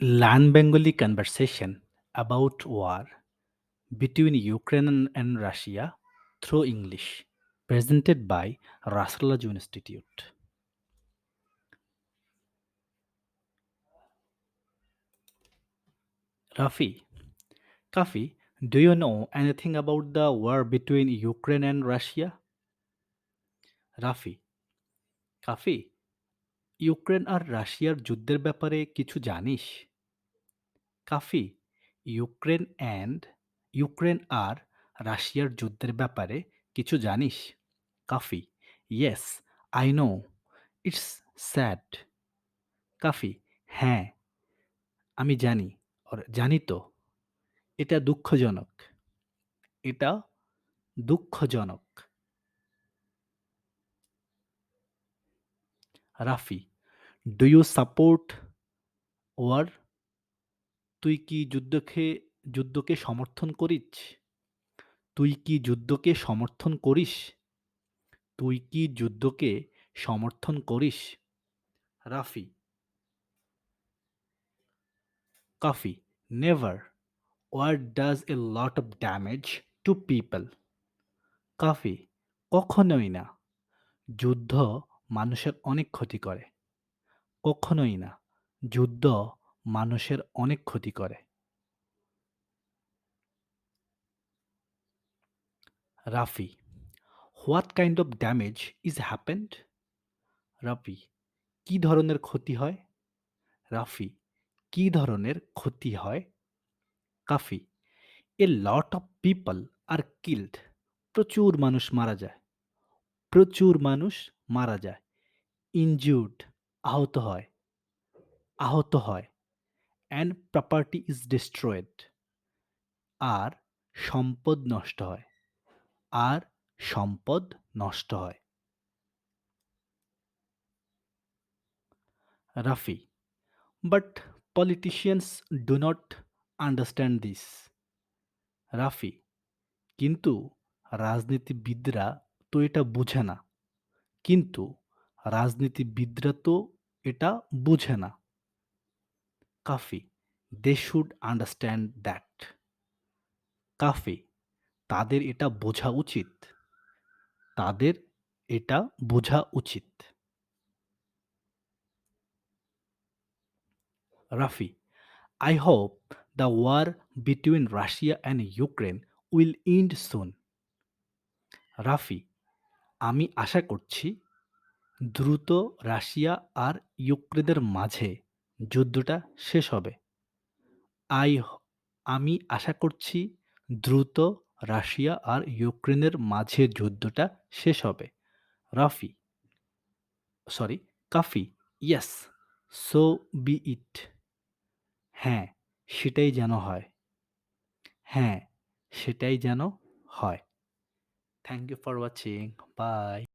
Learn Bengali conversation about war between Ukraine and Russia through English, presented by Rasulaj Institute. Rafi, Kafi, do you know anything about the war between Ukraine and Russia? Rafi, Kafi, Ukraine আর রাশিয়ার যুদ্ধের ব্যাপারে কিছু জানিস? Kafi, Ukraine and Ukraine আর রাশিয়ার যুদ্ধের ব্যাপারে কিছু জানিস? Kafi, yes, I know, it's sad. Kafi, হ্যাঁ, আমি জানি, জানি তো, এটা দুঃখজনক। এটা দুঃখজনক। Rafi, do you support war? তুই কি যুদ্ধকে সমর্থন করিস? তুই কি যুদ্ধকে সমর্থন করিস? তুই কি যুদ্ধকে সমর্থন করিস? Rafi, Kafi, never. War does a lot of damage to people. Kafi, কখনোই না। যুদ্ধ মানুষের অনেক ক্ষতি করে। কখনোই না। যুদ্ধ মানুষের অনেক ক্ষতি করে। Rafi, what kind of damage is happened? Rafi, কি ধরনের ক্ষতি হয়? রাফি, কি ধরনের ক্ষতি হয়? Kafi, a lot of people are killed. প্রচুর মানুষ মারা যায়। প্রচুর মানুষ মারা যায়। ইনজিউরড, আহত হয়। আহত হয়। And property is destroyed. আর সম্পদ নষ্ট হয়। আর সম্পদ নষ্ট হয়। Rafi, but politicians do not understand this. Rafi, কিন্তু রাজনীতিবিদরা তো এটা বুঝে না। কিন্তু রাজনীতিবিদরা তো এটা বুঝে না। কাফি, দে শুড আন্ডারস্ট্যান্ড দ্যাট। কাফি, তাদের এটা বোঝা উচিত। তাদের এটা বোঝা উচিত। Rafi, I hope the war between Russia and Ukraine will end soon. Rafi, আমি আশা করছি দ্রুত রাশিয়া আর ইউক্রেনের মাঝে যুদ্ধটা শেষ হবে। আই আমি আশা করছি দ্রুত রাশিয়া আর ইউক্রেনের মাঝে যুদ্ধটা শেষ হবে। Rafi, sorry, Kafi, yes, so be it. হ্যাঁ, সেটাই যেন হয়। হ্যাঁ, সেটাই যেন হয়। Thank you for watching. By.